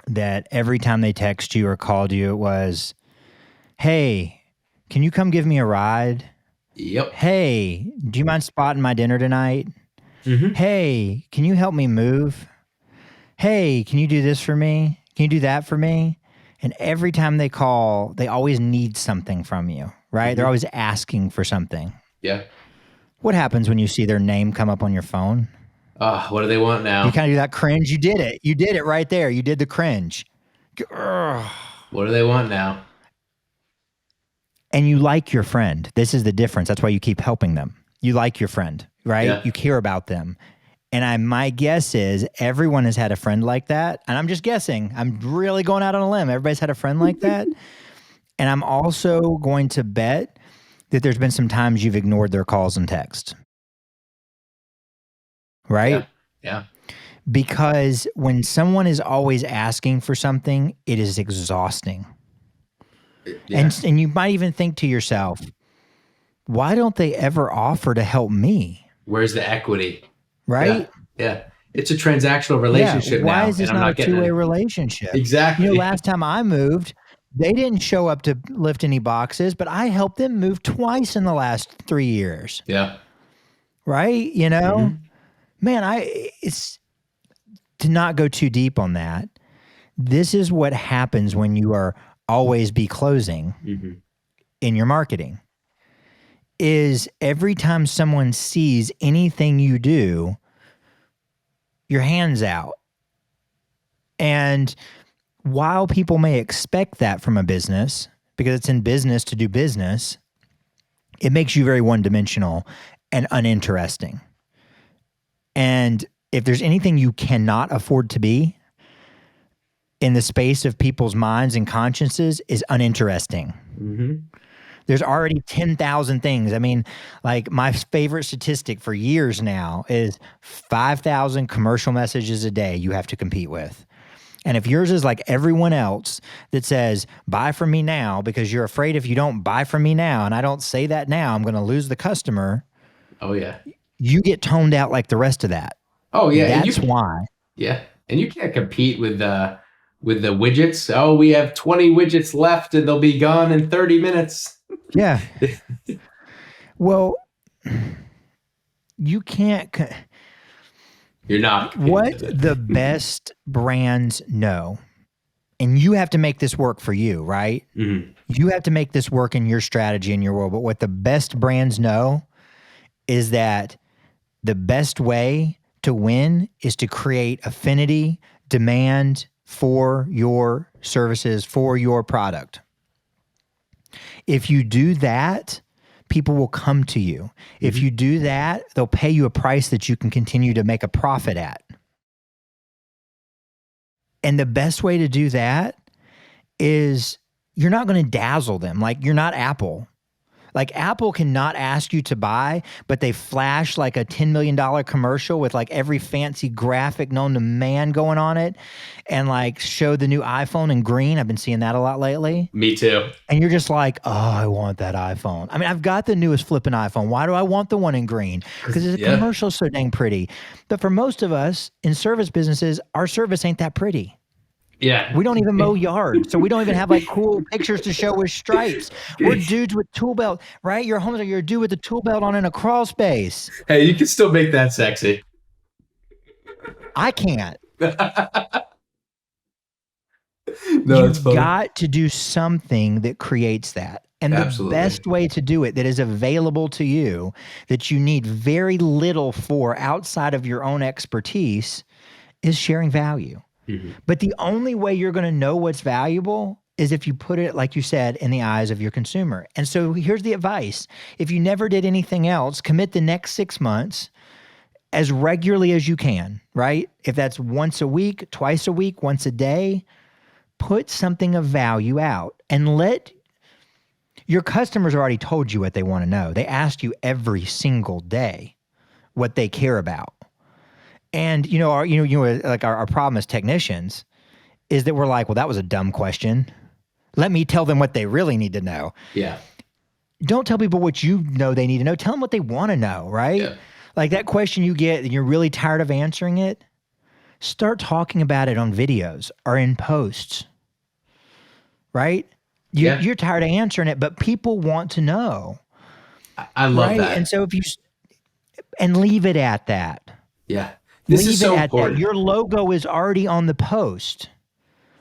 C: that every time they text you or called you, it was, hey, can you come give me a ride?
B: Yep.
C: Hey, do you mind spotting my dinner tonight?
B: Mm-hmm.
C: Hey, can you help me move? Hey, can you do this for me? Can you do that for me? And every time they call, they always need something from you, right?
B: Mm-hmm.
C: They're always asking for something.
B: Yeah.
C: What happens when you see their name come up on your phone?
B: What do they want now?
C: You kind of do that cringe. You did it. You did it right there. You did the cringe.
B: What do they want now?
C: And you like your friend. This is the difference. That's why you keep helping them. You like your friend, right?
B: Yeah.
C: You care about them. And my guess is everyone has had a friend like that. And I'm just guessing. I'm really going out on a limb. Everybody's had a friend like that. And I'm also going to bet that there's been some times you've ignored their calls and texts. Right?
B: Yeah.
C: Because when someone is always asking for something, it is exhausting.
B: Yeah.
C: And you might even think to yourself, why don't they ever offer to help me?
B: Where's the equity?
C: Right?
B: Yeah. It's a transactional relationship now.
C: Why is this
B: and I'm
C: not a
B: getting
C: two-way
B: it.
C: relationship?
B: Exactly.
C: You know, last time I moved, they didn't show up to lift any boxes, but I helped them move twice in the last 3 years.
B: Yeah.
C: Right? You know?
B: Mm-hmm.
C: Man, it's to not go too deep on that. This is what happens when you are always be closing
B: Mm-hmm.
C: in your marketing. Is every time someone sees anything you do, your hand's out. And while people may expect that from a business, because it's in business to do business, it makes you very one-dimensional and uninteresting. And if there's anything you cannot afford to be in the space of people's minds and consciences, is uninteresting.
B: Mm-hmm.
C: There's already 10,000 things. I mean, like my favorite statistic for years now is 5,000 commercial messages a day you have to compete with. And if yours is like everyone else that says, buy from me now, because you're afraid if you don't buy from me now, and I don't say that now, I'm going to lose the customer.
B: Oh, yeah.
C: You get toned out like the rest of that.
B: Oh, yeah.
C: That's why.
B: Yeah. And you can't compete with the widgets. Oh, we have 20 widgets left and they'll be gone in 30 minutes.
C: Yeah. Well, you can't.
B: You're not.
C: What the best brands know, and you have to make this work for you, right?
B: Mm-hmm.
C: You have to make this work in your strategy, in your world. But what the best brands know is that the best way to win is to create affinity, demand for your services, for your product. If you do that, people will come to you. Mm-hmm. If you do that, they'll pay you a price that you can continue to make a profit at. And the best way to do that is you're not going to dazzle them. Like, you're not Apple. Like, Apple cannot ask you to buy, but they flash like a $10 million commercial with like every fancy graphic known to man going on it, and like show the new iPhone in green. I've been seeing that a lot lately.
B: Me too.
C: And you're just like, oh, I want that iPhone. I mean, I've got the newest flipping iPhone. Why do I want the one in green? Because the commercial's so dang pretty. But for most of us in service businesses, our service ain't that pretty.
B: Yeah.
C: We don't even mow yards, so we don't even have like cool pictures to show with stripes. We're dudes with tool belt, right? You're home, you're a dude with a tool belt on in a crawl space.
B: Hey, you can still make that sexy.
C: I can't.
B: No, it's
C: You've
B: funny.
C: got to do something that creates that. And the best way to do it that is available to you, that you need very little for outside of your own expertise, is sharing value.
B: Mm-hmm.
C: But the only way you're going to know what's valuable is if you put it, like you said, in the eyes of your consumer. And so here's the advice. If you never did anything else, commit the next 6 months as regularly as you can, right? If that's once a week, twice a week, once a day, put something of value out and let your customers already told you what they want to know. They ask you every single day what they care about. And our problem as technicians is that we're like, well, that was a dumb question. Let me tell them what they really need to know.
B: Yeah.
C: Don't tell people what you know they need to know. Tell them what they want to know, right?
B: Yeah.
C: Like that question you get and you're really tired of answering it, start talking about it on videos or in posts, right? You're tired of answering it, but people want to know.
B: I love that.
C: And so and leave it at that.
B: Yeah. This is so important.
C: Your logo is already on the post.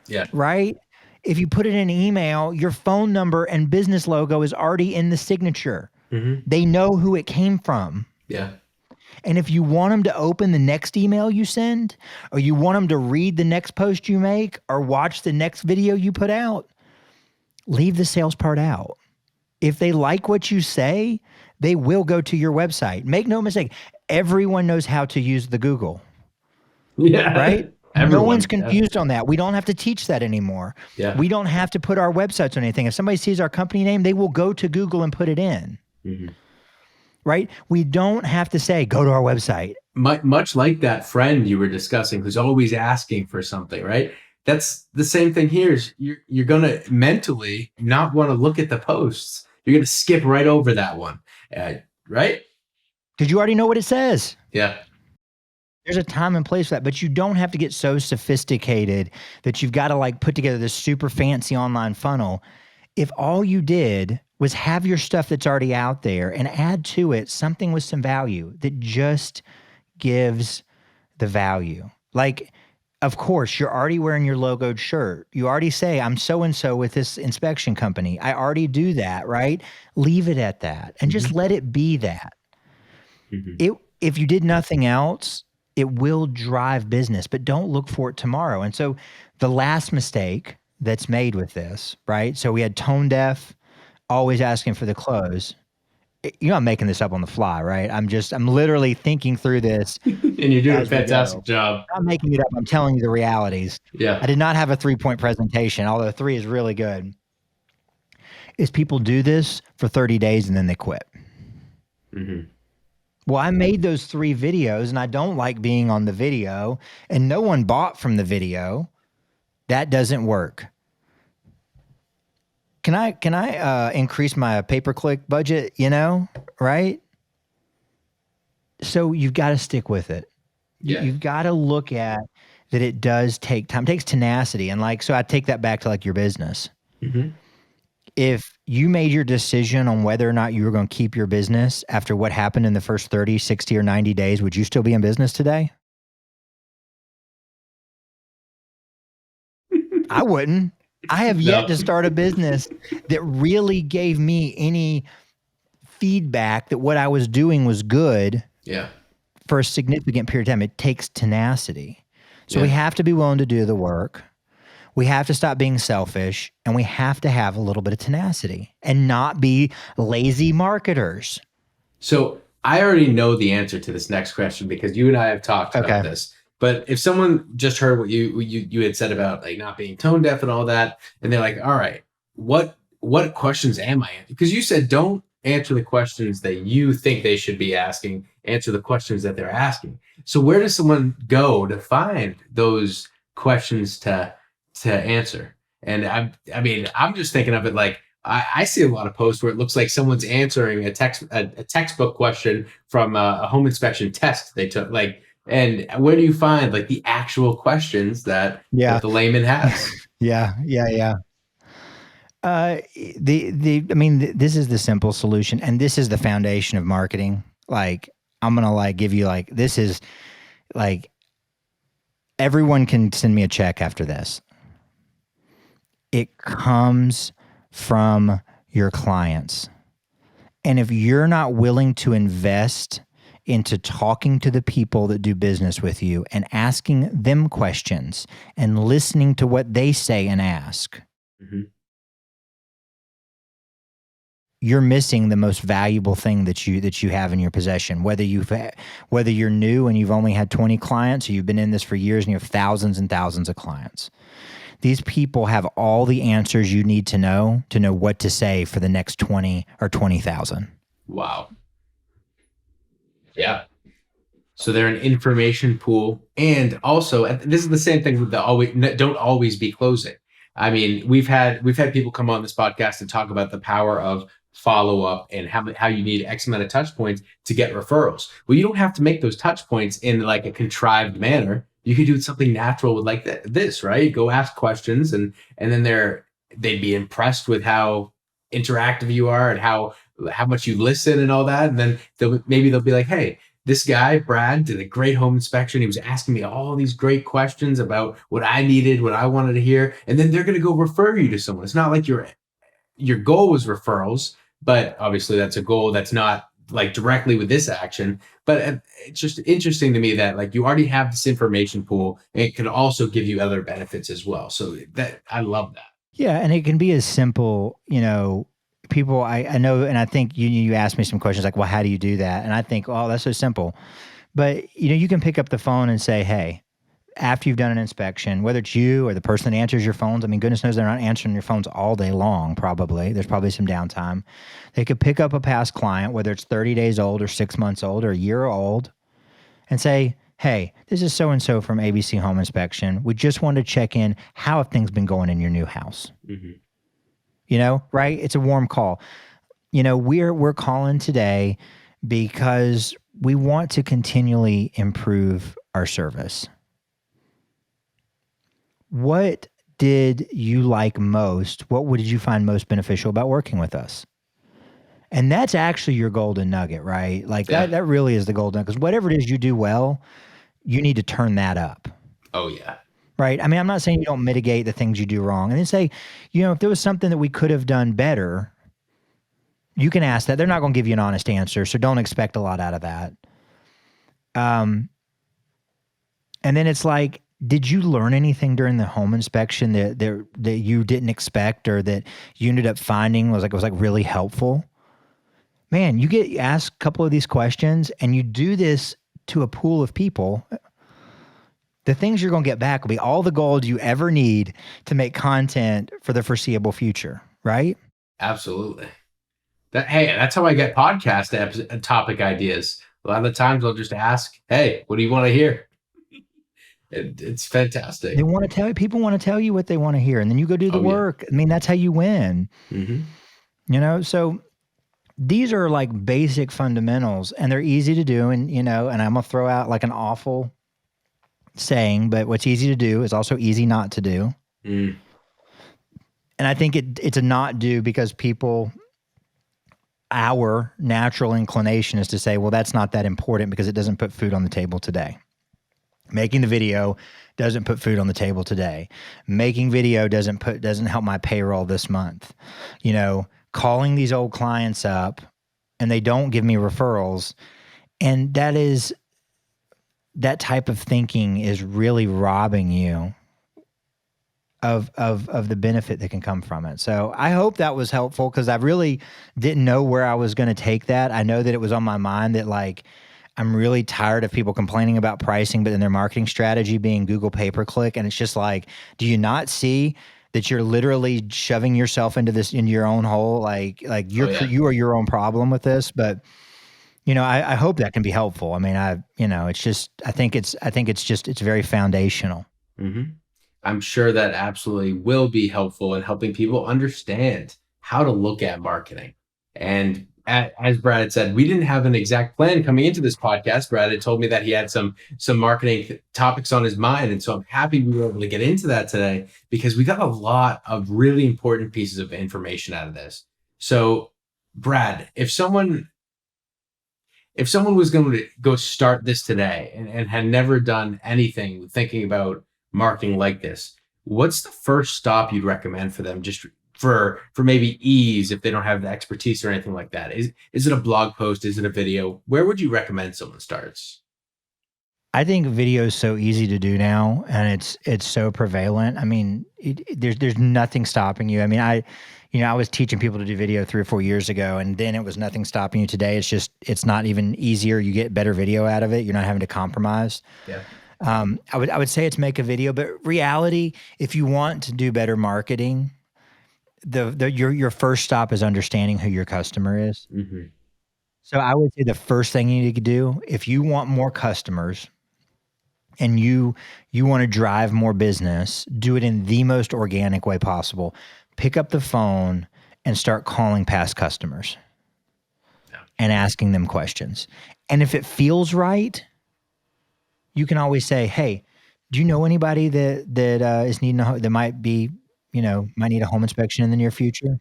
B: Yeah.
C: Right? If you put it in an email, your phone number and business logo is already in the signature.
B: Mm-hmm.
C: They know who it came from.
B: Yeah.
C: And if you want them to open the next email you send, or you want them to read the next post you make, or watch the next video you put out, leave the sales part out. If they like what you say, they will go to your website. Make no mistake, everyone knows how to use the Google.
B: Yeah.
C: Right?
B: Everyone,
C: no one's confused on that. We don't have to teach that anymore.
B: Yeah.
C: We don't have to put our websites on anything. If somebody sees our company name, they will go to Google and put it in.
B: Mm-hmm.
C: Right? We don't have to say, go to our website.
B: Much like that friend you were discussing who's always asking for something, right? That's the same thing here. Is you're going to mentally not want to look at the posts. You're going to skip right over that one, right?
C: Because you already know what it says.
B: Yeah.
C: There's a time and place for that, but you don't have to get so sophisticated that you've got to like put together this super fancy online funnel. If all you did was have your stuff that's already out there and add to it something with some value that just gives the value. Like, of course, you're already wearing your logoed shirt. You already say, I'm so-and-so with this inspection company. I already do that, right? Leave it at that and just let it be that. Mm-hmm. If you did nothing else, it will drive business, but don't look for it tomorrow. And so the last mistake that's made with this, right? So we had tone deaf, always asking for the close. You know, I'm making this up on the fly, right? I'm literally thinking through this.
B: And you're doing a fantastic job.
C: I'm making it up. I'm telling you the realities.
B: Yeah.
C: I did not have a 3-point presentation, although 3 is really good. Is people do this for 30 days and then they quit.
B: Mm-hmm.
C: Well, I made those 3 videos and I don't like being on the video and no one bought from the video. That doesn't work. Can I increase my pay-per-click budget, right? So you've got to stick with it.
B: Yeah.
C: You've got to look at that it does take time. It takes tenacity. And so I take that back to like your business.
B: Mm-hmm.
C: If you made your decision on whether or not you were going to keep your business after what happened in the first 30, 60, or 90 days, would you still be in business today? I wouldn't. I have yet to start a business that really gave me any feedback that what I was doing was good for a significant period of time. It takes tenacity. So we have to be willing to do the work. We have to stop being selfish, and we have to have a little bit of tenacity and not be lazy marketers.
B: So I already know the answer to this next question because you and I have talked about this. But if someone just heard what you had said about like not being tone deaf and all that, and they're like, all right, what questions am I? Because you said don't answer the questions that you think they should be asking, answer the questions that they're asking. So where does someone go to find those questions to answer? And I'm just thinking of it like I see a lot of posts where it looks like someone's answering a textbook question from a home inspection test they took. Like, and where do you find like the actual questions that the layman has?
C: Yeah. This is the simple solution, and this is the foundation of marketing. Like, I'm gonna like give you like this is like everyone can send me a check after this. It comes from your clients. And if you're not willing to invest into talking to the people that do business with you and asking them questions and listening to what they say and ask, you're missing the most valuable thing that you have in your possession. Whether you're new and you've only had 20 clients, or you've been in this for years and you have thousands and thousands of clients. These people have all the answers you need to know what to say for the next 20 or 20,000.
B: Wow. Yeah. So they're an information pool. And also, this is the same thing with don't always be closing. I mean, we've had people come on this podcast and talk about the power of follow up and how you need X amount of touch points to get referrals. Well, you don't have to make those touch points in like a contrived manner. You could do something natural with like this, right? Go ask questions and then they'd be impressed with how interactive you are and how much you listen and all that. And then they'll be like, hey, this guy, Brad, did a great home inspection. He was asking me all these great questions about what I needed, what I wanted to hear. And then they're going to go refer you to someone. It's not like your goal was referrals, but obviously that's a goal that's not like directly with this action. But it's just interesting to me that like you already have this information pool and it can also give you other benefits as well. So that I love that.
C: Yeah. And it can be as simple, people I know, and I think you asked me some questions like, well, how do you do that? And I think, oh, that's so simple. But you can pick up the phone and say, hey, after you've done an inspection, whether it's you or the person that answers your phones, I mean, goodness knows they're not answering your phones all day long, probably. There's probably some downtime. They could pick up a past client, whether it's 30 days old or 6 months old or a year old, and say, hey, this is so-and-so from ABC Home Inspection. We just wanted to check in. How have things been going in your new house? Mm-hmm. Right? It's a warm call. We're calling today because we want to continually improve our service. What did you like most? What did you find most beneficial about working with us? And that's actually your golden nugget, right? Like that really is the golden nugget. Because whatever it is you do well, you need to turn that up.
B: Oh, yeah.
C: Right? I mean, I'm not saying you don't mitigate the things you do wrong. And then say, if there was something that we could have done better, you can ask that. They're not going to give you an honest answer, so don't expect a lot out of that. And then it's like, did you learn anything during the home inspection that you didn't expect or that you ended up finding was really helpful? Man, you get asked a couple of these questions and you do this to a pool of people. The things you're going to get back will be all the gold you ever need to make content for the foreseeable future, right?
B: Absolutely. That's how I get podcast topic ideas. A lot of the times I'll just ask, hey, what do you want to hear? It's fantastic.
C: People want to tell you what they want to hear, and then you go do the work. I mean, that's how you win. Mm-hmm. So these are like basic fundamentals, and they're easy to do. And and I'm gonna throw out like an awful saying, but what's easy to do is also easy not to do. And I think it's a not do because our natural inclination is to say, well, that's not that important because it doesn't put food on the table today. Making the video doesn't put food on the table today. Making video doesn't help my payroll this month. Calling these old clients up and they don't give me referrals. And that type of thinking is really robbing you of the benefit that can come from it. So I hope that was helpful because I really didn't know where I was going to take that. I know that it was on my mind that like, I'm really tired of people complaining about pricing, but then their marketing strategy being Google pay-per-click. And it's just like, do you not see that you're literally shoving yourself into your own hole? Like you are your own problem with this. But I hope that can be helpful. I mean, it's just, I think it's very foundational.
B: Mm-hmm. I'm sure that absolutely will be helpful in helping people understand how to look at marketing. And as Brad had said, we didn't have an exact plan coming into this podcast. Brad had told me that he had some marketing topics on his mind. And so I'm happy we were able to get into that today because we got a lot of really important pieces of information out of this. So Brad, if someone was going to go start this today and had never done anything thinking about marketing like this, what's the first stop you'd recommend for them, just for maybe ease, if they don't have the expertise or anything like that? Is it a blog post? Is it a video? Where would you recommend someone starts?
C: I think video is so easy to do now, and it's so prevalent. I mean, there's nothing stopping you. I mean, I was teaching people to do video 3 or 4 years ago, and then it was nothing stopping you. Today, it's not even easier. You get better video out of it. You're not having to compromise.
B: Yeah.
C: I would say it's make a video, but reality, if you want to do better marketing, your first stop is understanding who your customer is.
B: Mm-hmm.
C: So I would say the first thing you need to do, if you want more customers and you want to drive more business, do it in the most organic way possible. Pick up the phone and start calling past customers and asking them questions. And if it feels right, you can always say, "Hey, do you know anybody that is needing that might be, might need a home inspection in the near future?"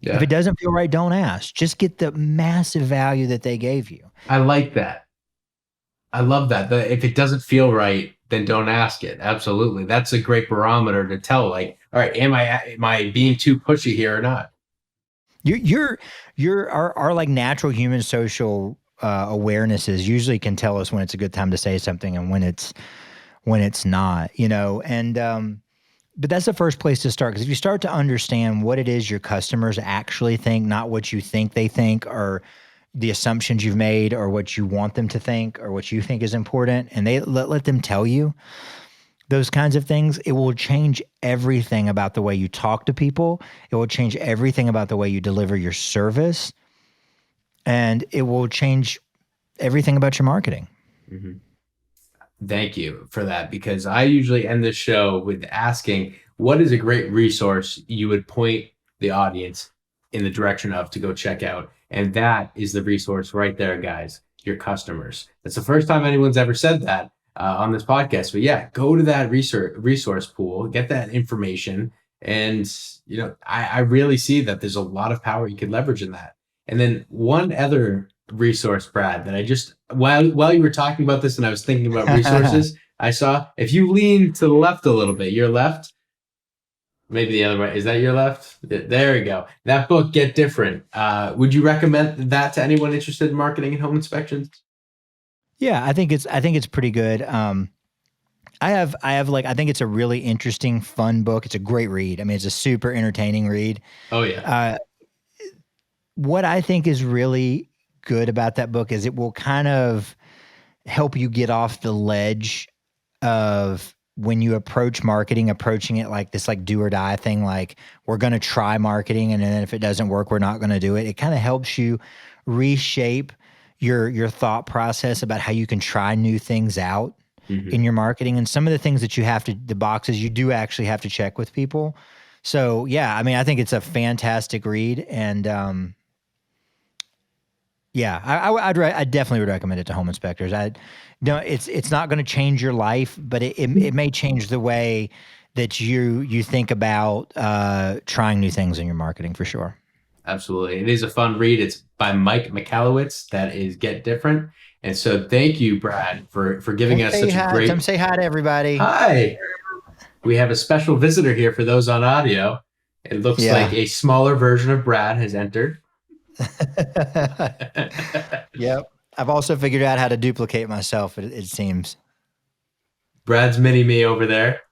C: Yeah. If it doesn't feel right, don't ask. Just get the massive value that they gave you.
B: I like that. I love that. If it doesn't feel right, then don't ask it. Absolutely. That's a great barometer to tell, like, all right, am I being too pushy here or not?
C: Our like natural human social awarenesses usually can tell us when it's a good time to say something and when it's not, and but that's the first place to start, because if you start to understand what it is your customers actually think, not what you think they think, or the assumptions you've made, or what you want them to think, or what you think is important, and they let them tell you those kinds of things, it will change everything about the way you talk to people. It will change everything about the way you deliver your service, and it will change everything about your marketing.
B: Mm-hmm. Thank you for that, because I usually end the show with asking, what is a great resource you would point the audience in the direction of to go check out? And that is the resource right there, guys, your customers. That's the first time anyone's ever said that on this podcast. But yeah, go to that resource pool, get that information. And, I really see that there's a lot of power you could leverage in that. And then one other resource, Brad, that I just, while you were talking about this and I was thinking about resources, I saw, if you lean to the left a little bit, your left, maybe the other way, is that your left? There we go. That book, Get Different. Would you recommend that to anyone interested in marketing and home inspections?
C: Yeah, I think it's pretty good. I think it's a really interesting, fun book. It's a great read. I mean, it's a super entertaining read.
B: Oh yeah.
C: What I think is really good about that book is it will kind of help you get off the ledge of, when you approach marketing, approaching it like this, like do or die thing, like we're going to try marketing, and then if it doesn't work, we're not going to do it. It kind of helps you reshape your thought process about how you can try new things out in your marketing, and some of the things that the boxes you do actually have to check with people. So yeah, I mean, I think it's a fantastic read, and yeah, I definitely would recommend it to home inspectors. It's not going to change your life, but it may change the way that you think about trying new things in your marketing, for sure.
B: Absolutely. It is a fun read. It's by Mike Michalowicz. That is Get Different. And so thank you, Brad, for giving us such a great...
C: Come say hi to everybody.
B: Hi. We have a special visitor here for those on audio. It looks like a smaller version of Brad has entered.
C: Yep. I've also figured out how to duplicate myself, it seems.
B: Brad's mini-me over there.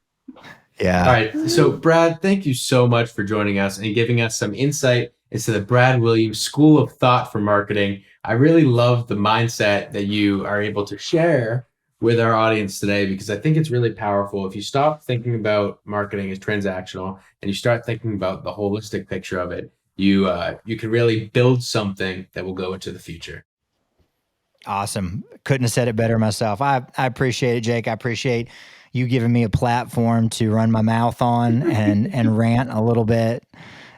C: Yeah.
B: All right. So, Brad, thank you so much for joining us and giving us some insight is to the Brad Williams School of Thought for Marketing. I really love the mindset that you are able to share with our audience today, because I think it's really powerful. If you stop thinking about marketing as transactional and you start thinking about the holistic picture of it, you can really build something that will go into the future.
C: Awesome. Couldn't have said it better myself. I appreciate it, Jake. I appreciate you giving me a platform to run my mouth on and rant a little bit.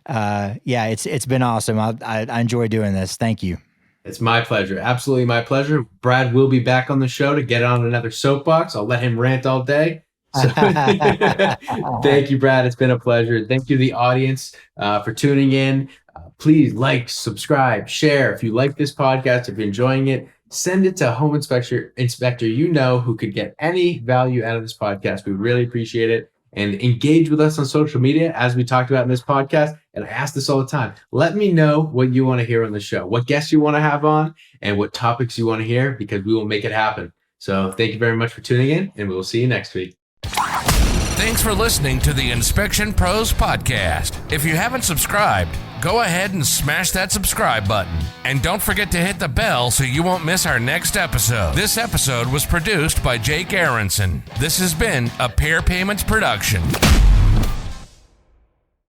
C: Yeah, it's been awesome. I enjoy doing this. Thank you.
B: It's my pleasure. Absolutely my pleasure. Brad will be back on the show to get on another soapbox. I'll let him rant all day. So thank you, Brad. It's been a pleasure. Thank you to the audience for tuning in. Please like, subscribe, share. If you like this podcast, if you're enjoying it, send it to a home inspector you know who could get any value out of this podcast. We really appreciate it. And engage with us on social media, as we talked about in this podcast. And I ask this all the time. Let me know what you want to hear on the show, what guests you want to have on, and what topics you want to hear, because we will make it happen. So thank you very much for tuning in, and we will see you next week.
A: Thanks for listening to the Inspection Pros Podcast. If you haven't subscribed, go ahead and smash that subscribe button. And don't forget to hit the bell so you won't miss our next episode. This episode was produced by Jake Aronson. This has been a Pair Payments production.